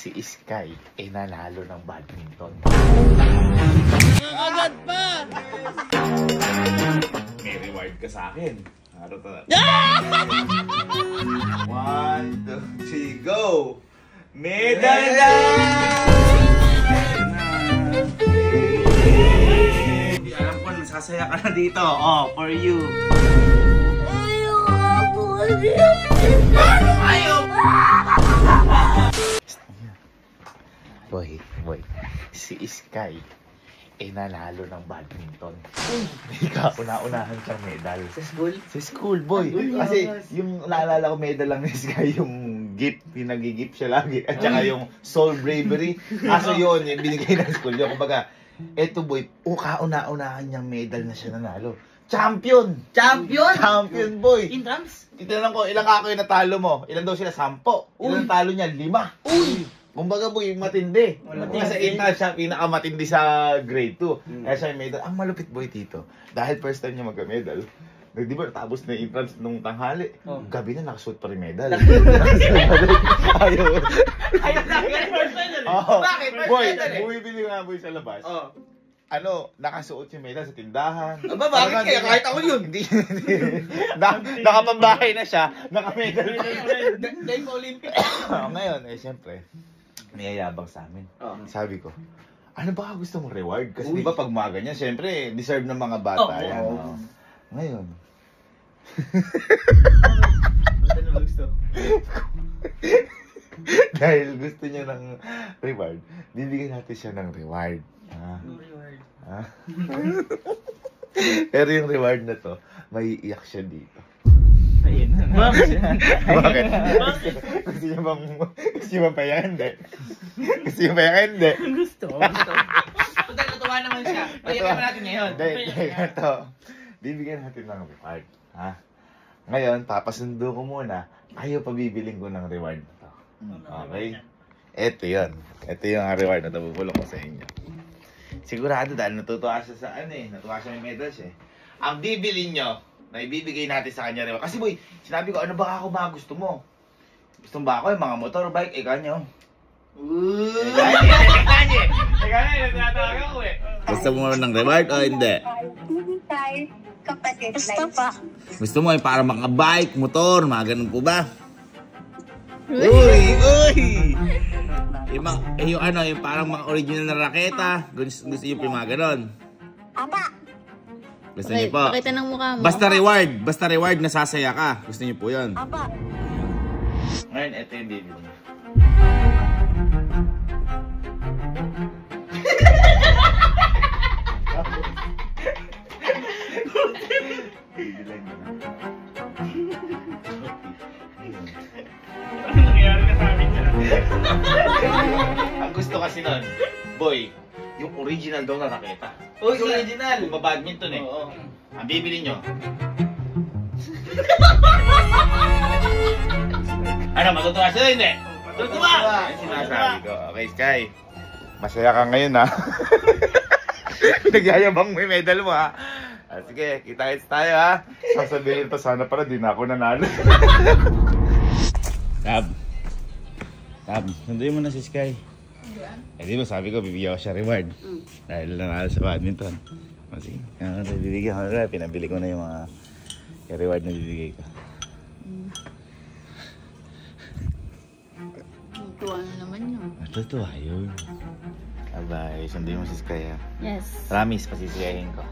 si Sky nanalo ng badminton. Agad pa! May reward ka sa akin. Ano to? 1, 2, 3, go! Medal na! Alam ko, nasasaya ka na dito. Oh, for you. Boy, si Sky nanalo ng badminton. May kauna-unahan siyang medal. Sa school? Sa school, boy. Kasi yung naalala ko medal lang ni Sky, yung gift, pinag-gift siya lagi. At saka yung soul bravery. Kaso yun, yung binigay ng school yun. Kumbaga, eto boy, kauna-unahan niyang medal na siya nanalo. Champion! Champion? Champion, boy! Intrams? Titanong ko, ilang ako yung natalo mo? Ilan daw sila? 10. Ilang talo niya? 5. Uy! Kumbaga boy, matindi. Kasi intal siya, pinakamatindi sa grade 2. Kaya siya yung medal. Ang malupit boy tito. Dahil first time niya magka-medal, di ba natapos na yung entrance nung tanghali? Gabi na nakasuot pa rin medal. Ayaw. Ayaw na, first medal eh. Bakit? First Boy, medal eh. bumibili nga boy sa labas. Nakasuot yung medal sa tindahan. Aba, bakit kaya? Kahit ako yun. Hindi. Nakapambahay na siya, nakamedal pa. Dahil Olympic. Ngayon, siyempre, niyayabang sa amin. Sabi ko, ano ba gusto mong reward? Kasi di ba pag mga ganyan, siyempre, deserve ng mga bata yan. Ngayon. Ano gusto? Dahil gusto niya ng reward, bibigyan natin siya ng reward. Reward. Pero yung reward na to, may iyak siya dito. Ayun. Bakit? Gusto niya bang payakan? Hindi. Gusto niya payakan? Hindi. Gusto. Punta, natuwa naman siya. Payakan natin ngayon. Hindi. Ito. Bibigyan natin ng reward. Ngayon, papasundo ko muna. Ayaw pa bibiling ko ng reward na to. Okay? Ito yun. Ito yung reward na tabubulong ko sa inyo. Sigurado dahil natutuwa siya sa natuwa siya may medals eh. Ang bibilin nyo, na ibibigay natin sa kanya reward. Kasi boy, sinabi ko, ano ba ako mga gusto mo? Gusto mo ba ako yung mga motorbike? Ganyo. Ganyo, tinatawag ako eh. Gusto mo ng reward o hindi? Gusto pa. Gusto mo yung para makabike, motor, mga ganun po ba? Uy! Yung parang mga original na raketa. Gusto niyo po yung mga ganun? Apa. Gusto niyo po? Pakita ng mukha mo. Basta reward, nasasaya ka. Gusto niyo po yun? Apa. Ngayon, ito yung baby niya. Ano nangyari na sa amin dyan? Ang gusto kasi nun, boy, yung original daw na raketa. Uy, original! Yung badminton eh. Oo. Ang bibili nyo. Ano, matutuwa sila hindi? Matutuwa! Yan sinasabi ko. Okay, Sky. Masaya ka ngayon ha. Nagyayabang may medal mo ha. Sige, kita-kits tayo ha. Sasabihin pa sana pala, di na ako nanalo. Tab, sunduin mo na si Sky. Di ba sabi ko, bibigyan ko siya reward. Dahil nanalo sa badminton. Sige, bibigyan ko na. Pinabili ko na yung mga reward na bibigay ko. Tuwa na naman yun. Matutuwa yun. Abay, sunduin mo si Sky ha. Yes. Promise, pasisiyahin ko.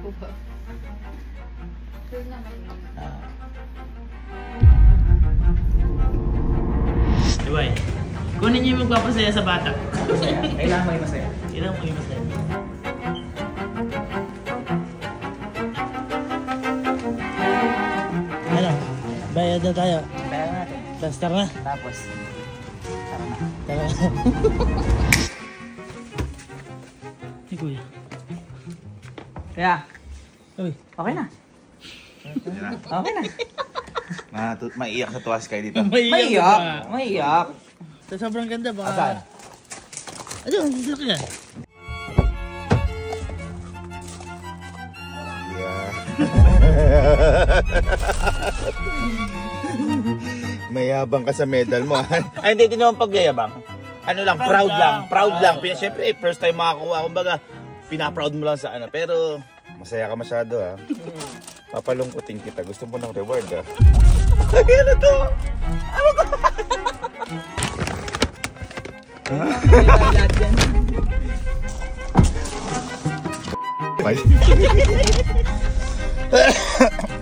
Upa. Diba eh? Kunin niyo yung magpapasaya sa bata. Kailangan may masaya. Kailangan maging masaya. Ano? Bayad na tayo. Kaya natin. Tapos tara na. Tapos, Tara na. Hey, kuya. kaya, Uy. okay na. Okay na. Maiiyak sa tuwa Sky dito. Maiyak. Maiyak. Sa sobrang ganda ba? Asan? Ano? Laki na. Mayabang ka sa medal mo. Ay, hindi naman pagyayabang. ano lang, proud lang. Siyempre, first time makakuha. Kumbaga, pinaproud mo lang sa ano. Pero, masaya ka masyado ha. Papalungkutin kita. Gusto mo ng reward ha. Ay, ano to? Ano to?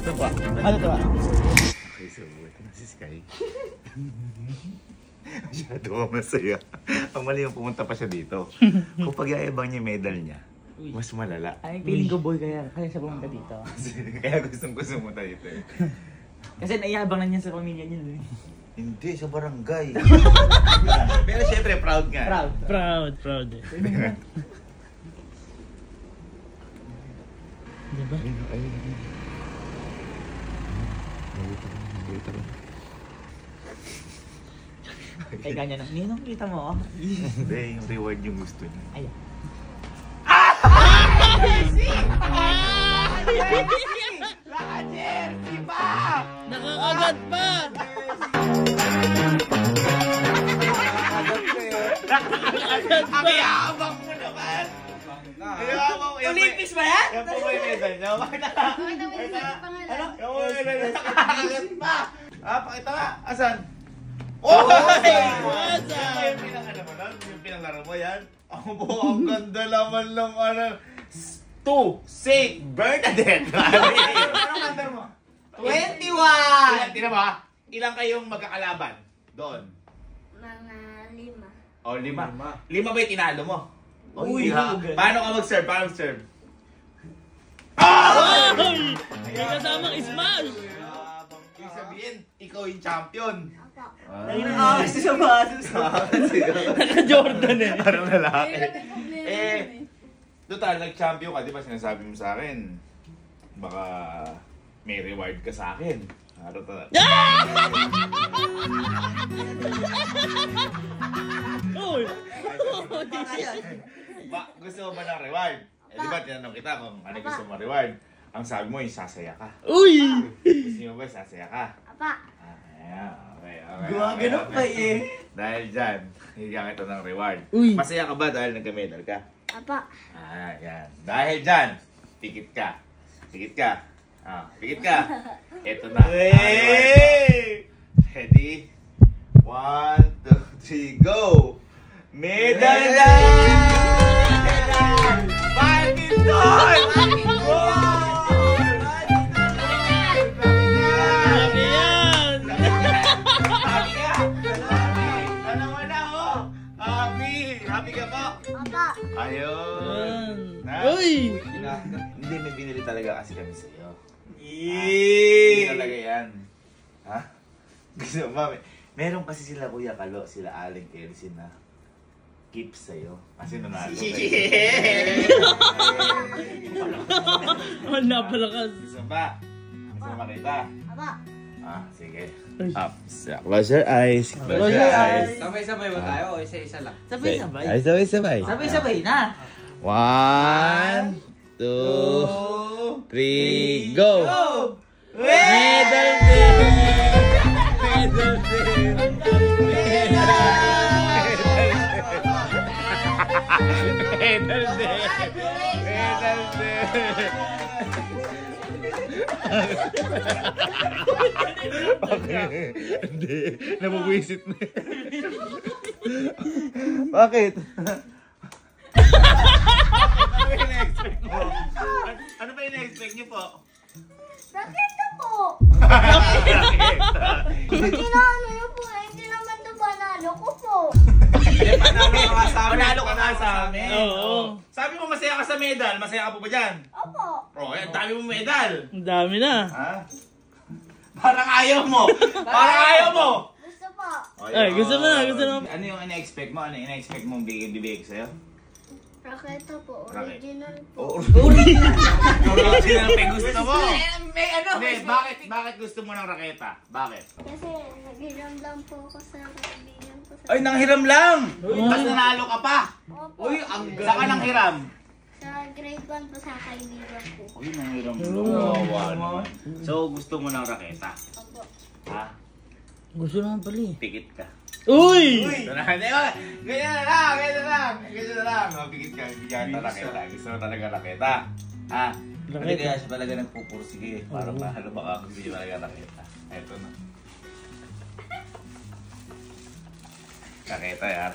Ito ba? Ano to ba? Okay, so ito na si Sky. Masyado ka masaya. Ang mali yung pumunta pa siya dito. Kung pag-iayabang niya yung medal niya, mas malala. Ay, feeling ko boy kaya siya pumunta dito. Kaya gusto pumunta dito eh. Kasi naiyabang na niya sa pamilya niya. Hindi, sa barangay. Pero syempre, proud nga. Proud. Diba? Ay, ganyan na. Ninong kita mo, oh. Hindi, yung reward yung gusto niya. Ayan. Naka-jersey pa! Nakakagat pa! Ang yabang mo naman! Olympics ba yan? Yan po ba yung medal niya? Pakita ka! Pakita mo yung pangalan. Ano? Yan po yung medal niya. Nakakagat pa! Pakita nga! Asan? Oh! Yan ba yung pinang-ano mo nun? Yung pinang-laro mo yan? Ang ganda naman ng ano. Saint Bernadette! Anong number mo? 21! Tingnan mo ha? Ilang kayong magkakalaban? Doon? Mga 5. O, 5. 5 ba yung tinalo mo? Uy, ha? ganun. Paano ka mag-serve? Paano mag-serve? Ay! May kasamang smash! Ibig sabihin, ikaw yung champion. Ay, nakakasi sa baso sa Naka-Jordan eh. Parang lalaki. Total, nag-champion ka, di ba sinasabi mo sa akin? Baka may reward ka sa akin. Ano to? Uy! Gusto mo ba ng reward? Di ba tinanong kita kung ano gusto mo reward? Ang sabi mo, yung sasaya ka. Uy! Gusto mo ba sasaya ka? Apa. Okay. Gumagano pa eh. Dahil dyan, higyan kita ng reward. Uy. Masaya ka ba dahil nagka-medal ka? Apa. Yan. Dahil dyan, pikit ka. Pikit ka. Ito na. Ready? 1, 2, 3, go! Medal na! Badminton! Sabi yan! Dalawa na, oh! Happy ka po? Apa. Ayun. Uy! Hindi, may binili talaga kasi kami sa'yo. Hindi talaga yan. Ha? Gusto mo, meron kasi sila Kuya Kalo, sila Aling Elsie na keep sa'yo. Kasi nanalo kayo. Ang napalakas. Gusto ba? Gusto mo makita? Apa. Sige. Uy. Up. Close your eyes. Close your eyes. Sabay-sabay ba tayo o isa-isa lang? Sabay-sabay. Ay, sabay-sabay. Sabay-sabay na. 1, 2, 3, go! Medal din! Medal din! Medal din! Medal din! Okay. Hindi. Nabubuisit na. Bakit? Ano ba yung na-expect mo? Ano ba yung na-expect niyo po? Raketa po. Raketa. Hindi na ano yun po. Hindi naman ito panalo ko po. Panalo ka nga sa amin. Oo. Sabi mo masaya ka sa medal. Masaya ka po ba dyan? Opo. Ang dami mo medal. Ang dami na. Ha? Parang ayaw mo. Parang ayaw mo. Gusto po. Ay, gusto mo na, gusto mo. Ano yung ina-expect mo? Ano yung ina-expect mong bibigay ko sa'yo? Raketa po. Raketa. Original po. Original pa gusto mo? May ano? Hindi, bakit gusto mo ng raketa? Bakit? Kasi naghiram lang po ako sa kaibigan ko. Ay, nanghiram lang! Tapos nanalo ka pa! Opo. Uy, ang Saan ka nanghiram? Sa grade 1 po sa kaibigan ko. Uy, nanghiram lang. So, gusto mo ng raketa? Opo. Ha? Gusto naman pala eh. Pikit ka. Uy! Ito na, hindi ba? Ganyan na lang, ganyan na lang. Ganyan na lang. Mabigit ka, bigyan na raketa. Gusto mo talaga raketa. Ha? Hindi kaya siya talaga nagpupursige. Parang mahalo baka kung hindi talaga raketa. Eto na. Raketa ya.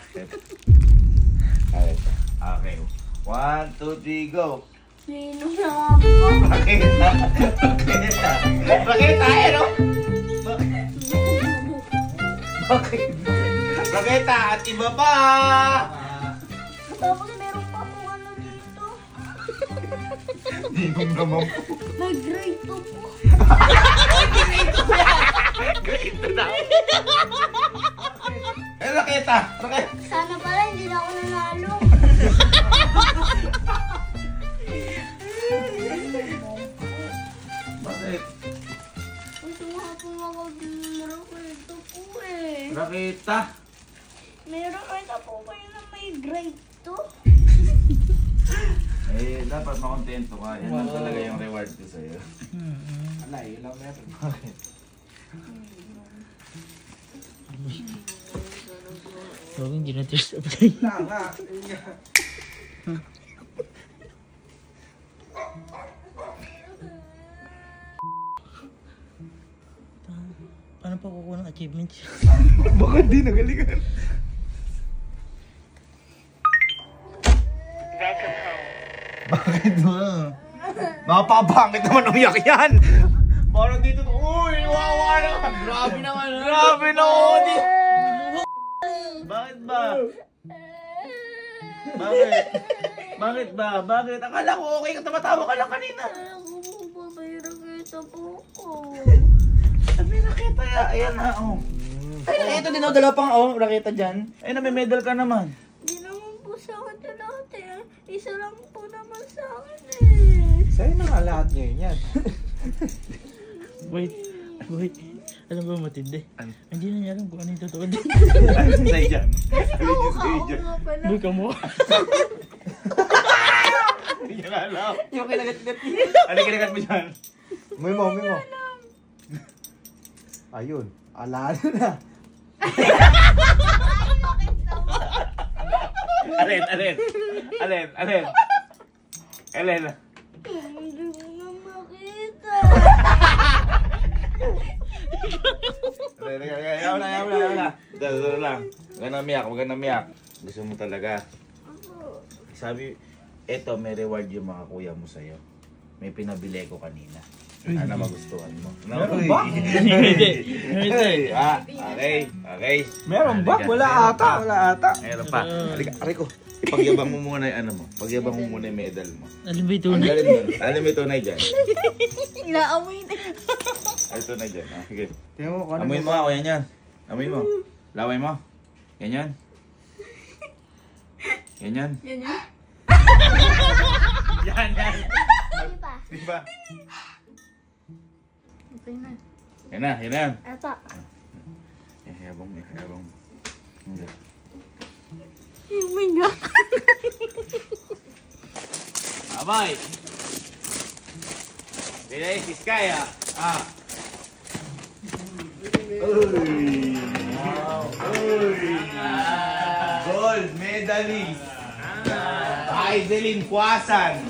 Raketa. Okay. 1, 2, 3, go. Sino na po? Raketa. Raketa. Raketa, eh, no? Bakit? Raketa at iba pa! Tapos meron pa po ano dito. Ninong naman po. Nag-grade 2 po. Ito na. Eh, raketa! Raketa! Sana pala hindi na ako nanalo. Bakit? Gusto nga po mag-grade 2 po eh. Raketa? Meron ata po kayo na may grade 2? Eh, dapat makontento ka. Yan lang talaga yung reward ko sa'yo. Wala, yun lang meron. Bakit? Huwag hindi na tears up tayo. Tama. Paano pa kukuha ng achievements? Bakit di nagalingan? Bakit ba? Mapapangit naman umiyak yan! Parang dito, uy, wawa naman! Grabe naman. Grabe naman! Bakit ba? Bakit? Bakit ba? Bakit? Akala ko okay ka, tumatawa ka lang kanina. Ako po ba may raketa po ko? Sabi nakita ya, ayan na, oh. Ay, ito din ako, dalawa pang raketa dyan. Ay, namimedal ka naman. Hindi naman po sa akin ito lahat eh. Isa lang po naman sa akin eh. Sa'yo na nga lahat ngayon yan. Wait. Alam ba matindi? Ano? Hindi na niya alam kung ano yung totoo din. Ayun sa'yo dyan. Ayun sa'yo dyan. nga pala. Boy ka mo. Hindi niya na alam. Yung kinagat-gat Ano kinagat mo dyan? May mo. Ayun. Ala na. Alin? Alin? Hindi ko na makita. Ayaw na. Dalo lang. Huwag ka na miyak. Gusto mo talaga. Sabi, eto may reward yung mga kuya mo sa'yo. May pinabili ko kanina. Ano magustuhan mo? Meron ba? Hindi. Okay. Meron ba? Wala ata. Meron pa. Halika, aray ko. Ipagyabang mo muna yung ano mo. Pagyabang mo muna yung medal mo. Alam ba ito Ang na? galing mo. Alam mo ito na dyan. Inaamoy na. Ito na dyan. Sige. Tingnan mo kung ano. Amoy mo ako, yan yan. Amoy mo. Laway mo. Yan. Yan yan. Yan. Ano pa? Di ba? Okay na. Yan na. Ata. Yabang mo. Hindi. Oh my God. Abay! Pilay, Piskaya. Gold medalist. Aidelin Puasan.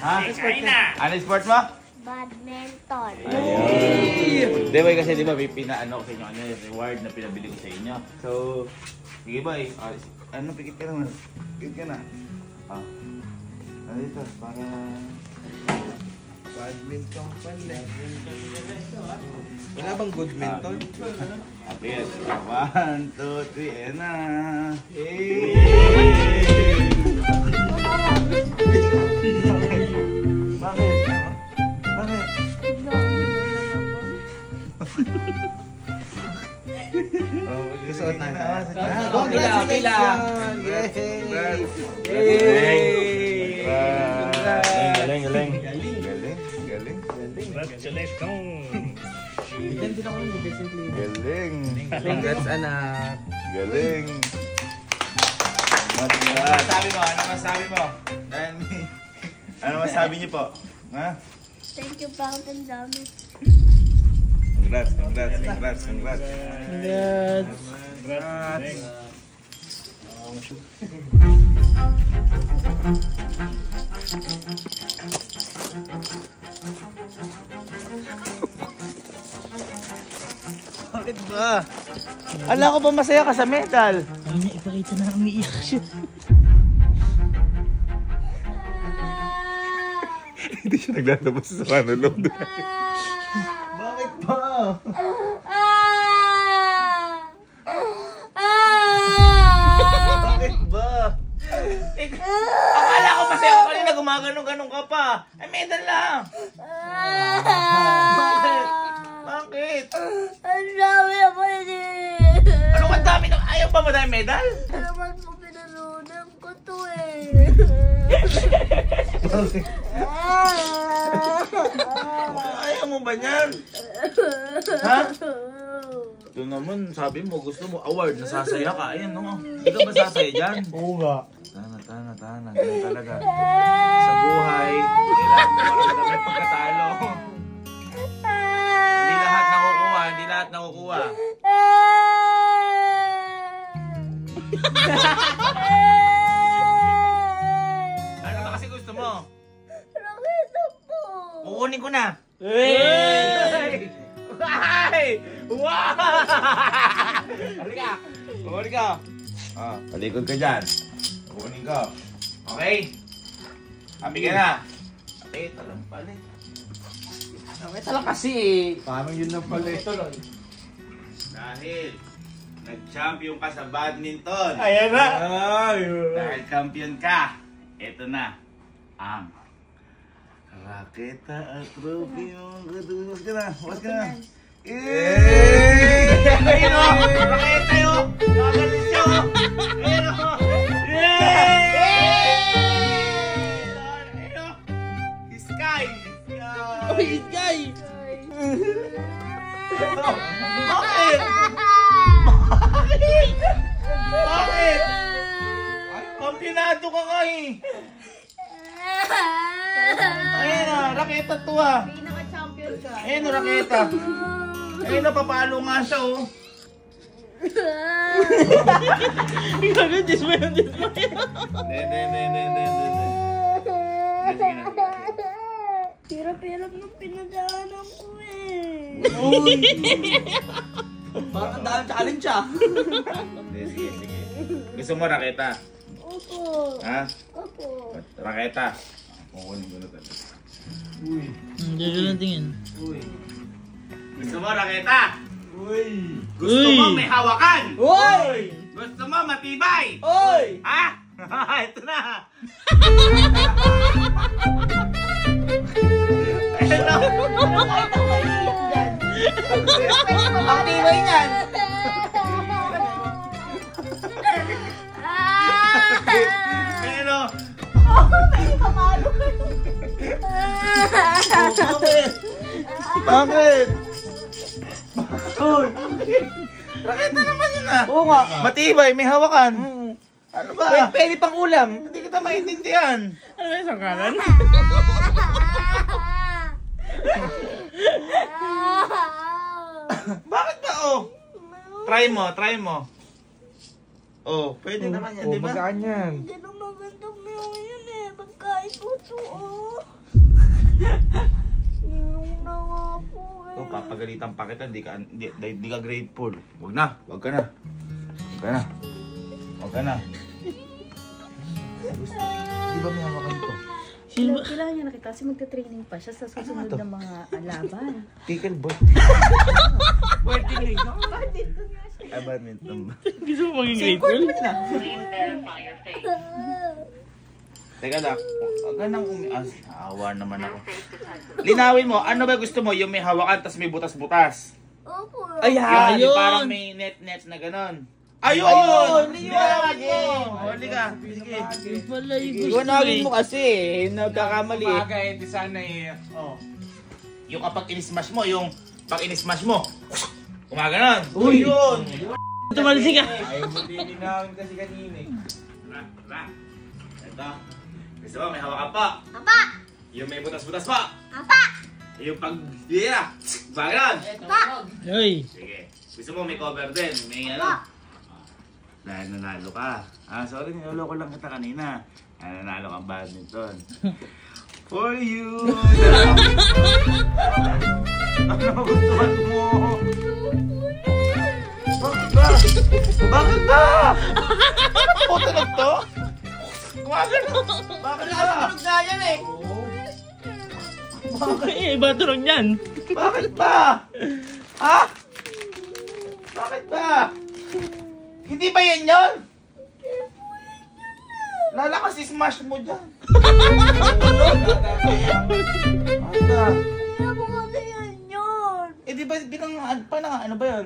Ano yung sport ka? Ha? Ano yung sport mo? Badminton. Di ba kasi di ba may pinaano ko sa inyo ano yung reward na pinabili ko sa inyo. So, sige ba ano pikit ka naman. Pikit ka na. Ano dito? Para... Badminton pala. Wala bang good minton? Apit. 1, 2, 3, and na. Hey! Bakit? Gusuot na. Okay lang. Galing. Galing. Congratulations. Bigyan din ako ng recently. Galing. Congrats anak. Galing. Masabi mo? Ano masabi niyo po? Ha? Thank you, Fountain Dami. Congrats. Congrats. Bakit ba? Ala ko ba masaya ka sa medal? Ay, ipakita na umiiyak siya. Hindi siya naglalabas sa kanulog. Bakit ba? Bakit ba? Akala ko masaya ko kanina, gumaganong-ganong ka pa. Ay, medal lang. Bakit? Ang dami ako din. Ano ang dami ng ayaw pa madami medal? Naman po pinalunan ko to eh. Ayaw mo ba niyan? Ha? Ito naman, sabi mo, gusto mo award, nasasaya ka. Ayan, no? Hindi ka ba sasaya dyan? Oo nga. Tana. Ganun talaga. Sa buhay, kailangan mo maramdaman pagkatalo. Hindi lahat nakukuha. Ano ba kasi gusto mo? Raketa po. Kukunin ko na. Hey! Ay! Wow! Kukunin ka. Palikod ka dyan. Kukunin ko. Okay. Happy ka na. Okay, talang pala. Okay, talang kasi eh. Parang yun lang pala ito. Dahil nag-champion ka sa badminton. Ayan na! Dahil champion ka, ito na ang raketa at trophy mo. Bukas ka na. Ayun o! Raketa yun! Nakagalit siya o! Ayun o! Ayun o! Sky! Uy, guy! Bakit? Bakit? Kampionado ka nga eh! Ayun o! Raketa to ah! Pinaka-champion ka. Ayun o! Raketa! Ayun o! Papalo nga siya oh! Gago, dismay. Hindi. Hirap-hirap ng pinadaanan ko eh. Parang ang daan challenge ah! Sige. Gusto mo raketa? Opo. Ha? Opo. Raketa. Kukunin ko na talaga. Hindi ko lang tingin. Gusto mo raketa? Gusto Uy! mo may hawakan? Uy! Gusto mo matibay? Uy! Ha? Ito na! Ito! Ang tibay niyan! Pero... Bakit? Raketa naman yun ah! Oo nga. Matibay, may hawakan. Ano ba? Pwede pang ulam! Hindi kita maintindihan! Ano ba yung sangkalan? Bakit ba oh? Try mo. Oh, pwede naman yan, di ba? Magaan yan. Hindi na magandang meron yun eh. Pagkain ko ito oh. Yung na nga po eh. Oh, papagalitan pa kita, di ka grateful. Wag ka na. Di ba may hawakan ito? Sino ba? Kailangan niya nakita kasi magte-training pa siya sa susunod na mga laban. Pickleball. Pwede na yun. Ay, badminton ba? Gusto mo maging grateful? Teka lang, wag ka nang umias. Awa naman ako. Linawin mo, ano ba gusto mo? Yung may hawakan, tas may butas-butas. Opo. Ay, Yan, yung ayun! parang may net-net na ganon. Ayun! Linawin mo! Huli ka. Sige. Yung pala yung gusto Iwanagin eh. mo kasi, nagkakamali eh. Bagay, di sana eh. Oh. Yung kapag in-smash mo, yung pag in-smash mo, gumaganon. Uy! Yun! Tumalsik ka! Ayaw mo din linawin kasi kanina eh. Ito. Gusto mo, may hawakan pa. Apa! Yung may butas-butas pa. Apa! Yung pag... Yeah! Bayan! Hoy. Sige. Gusto mo may cover din. May ano? Dahil nanalo ka. Ah, sorry, niloloko lang kita kanina. Nanalo kang badminton. For you! Ano gustuhan mo? Bakit ba? Bakit ba? Puto na to? Bakit ba? Bakit ba? na yan eh. Eh, iba turong yan. Bakit ba? Ha? Bakit ba? Hindi ba yan yun? Lalakas i-smash mo dyan. Ata. Kaya po kasi yan yun. Eh di ba ano ba yan?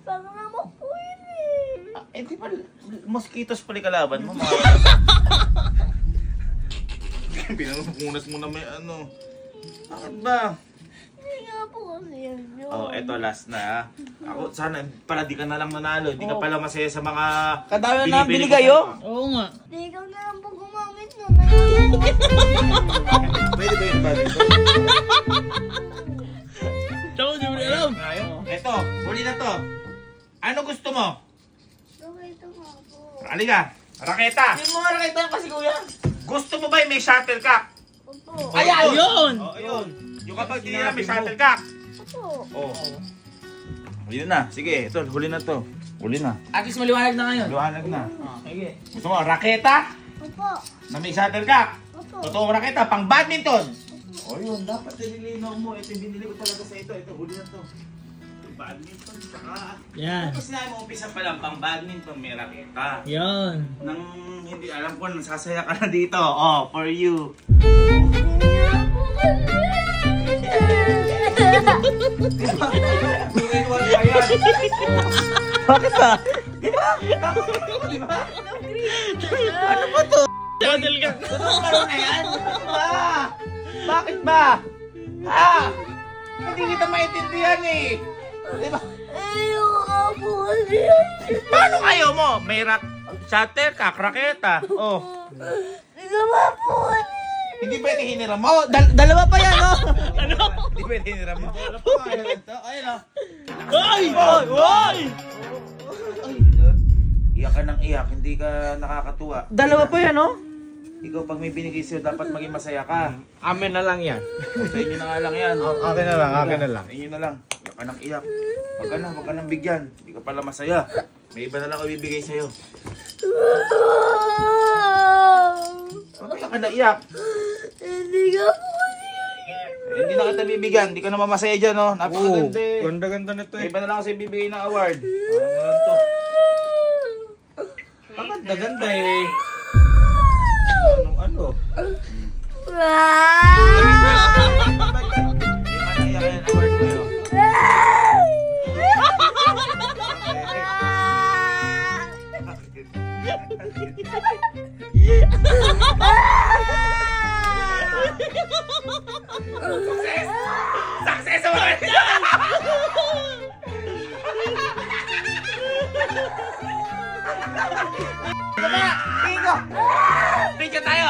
Pangamak po yun eh. Eh di ba mosquitos pala kalaban mo? Pinangunas mo na may ano. Bakit ba? Hindi nga po kasi yan yun. Oh, eto last na. Ako sana pala di ka na lang nanalo. Di ka pala masaya sa mga Kadami na binibili binigay ko. Oo nga. Hindi ikaw na lang po gumamit na. Pwede ba yung badminton? Tsaka di mo rin alam. Eto, huli na to. Ano gusto mo? Okay, ito nga po. Halika, raketa. Yung mga nakita yan kasi kuya. Gusto mo ba yung may shuttlecock? Opo. Ayan! Ayun! Oh, ayun. Yung kapag tinira may shuttlecock. Opo. Oh. Huli na. Sige, ito, huli na to. Huli na. At least maliwanag na ngayon. Luhanag na. Sige. Gusto mo, raketa Opo. na may shuttlecock. Opo. Totoong raketa, pang badminton. O yun, dapat nililinaw mo. Ito yung binili ko talaga sa ito. Ito, huli na to. Yung badminton, saka... Yan. Tapos na mo, umpisa pa lang, pang badminton, may raketa. Yan. Nang hindi alam ko, nasasaya ka na dito. Oh, for you. Hindi nga po kasi. Bakit ba? Shuttlecock ka. Ano na yan? Ba? Bakit ba? Ha? Hindi kita maintindihan eh. Di ba? Ayaw nga po kasi. Paano ayaw mo? May shuttlecock, raketa. Oh. Hindi nga po kasi. Hindi pwede hiniram mo. Dalawa pa yan, no? Ano? Hindi pwede hiniram mo. Ayun, no? Hoy! Hoy! Iyak ka ng iyak, hindi ka nakakatuwa. Dalawa pa yan, no? Ikaw pag may binigay sa'yo, dapat maging masaya ka. Amin na lang yan. Sa inyo na nga lang yan. Akin na lang, akin na lang. Sa inyo na lang. Iyak ka ng iyak. Wag ka nang bigyan. Hindi ka pala masaya. May iba na lang ibibigay sa'yo. Iyak ka na iyak. Hindi nga po kasi. Hindi na kita bibigyan. Hindi ka naman masaya dyan, no? Napakaganda eh. Ganda-ganda na to May eh. iba na lang kasi ibibigay ng award. Ano lang to? Ang ganda-ganda eh. Ano? Success! Bingo! Bingo tayo!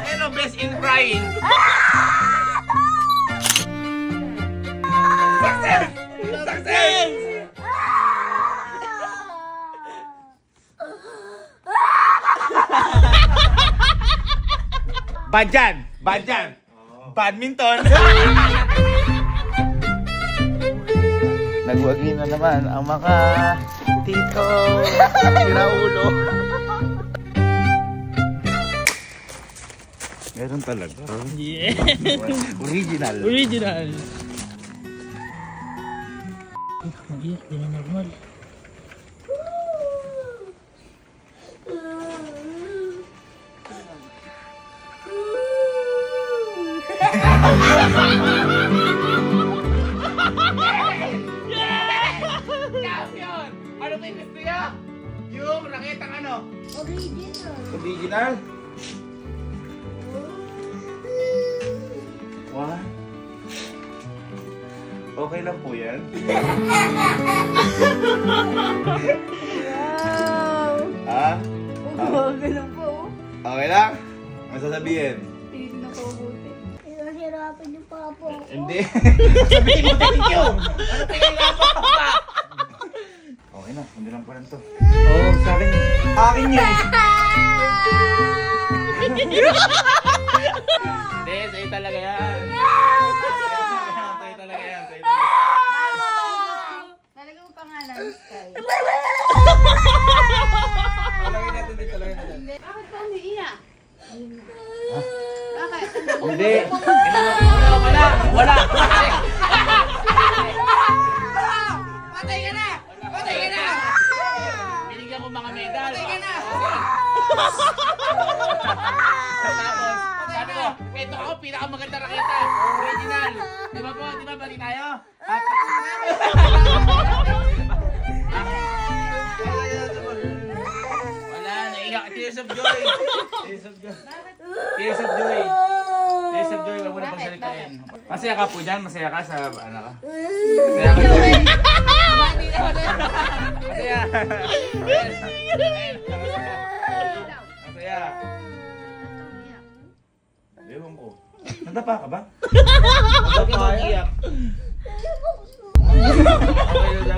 Hello, best in crying! Success! Success! Badyan! Badyan! Badminton! Nagwagi na naman ang mga tito. Siraulo. Meron talaga. Yeah. Original. Original. Iyak, di na normal. Champion! Ano ba yung gusto niya? Yung raketang ano? Original. Original? What? Okay lang po yan. Wow. Ha? Oh, ganun po. Okay lang? Ano sasabihin? nakabuti. Hinahirapan niyo pa po ako. Hindi. Sabihin mo thank you. Ano pinahirapan pa? Okay na, hindi lang pa lang to. Oo, sa akin. Akin yan. Hindi, sa'yo talaga yan. Sa'yo talaga yan. Sa'yo talaga. Talaga mo pangalan, Sky. Talagay natin dito, talagay natin. Bakit ka umiiyak? Bakit? Hindi. Wala. Wala. Patay ka na! Patay ka na! Binigyan ko mga medal. Patay ka na! Tapos, sabi ko, ito ako, pinakamaganda raketa. Original. Di ba po? Di ba? Bali tayo? Wala, naiyak. Tears of joy. Tears of joy. Tears of joy. Tears of joy. Wag mo na pagsalitain. Masaya ka po dyan? Masaya ka sa ano ka? Masaya ka dyan? Masaya. Masaya. Ewan ko. Nadapa ka ba? Huwag ka mag-iyak. Okay,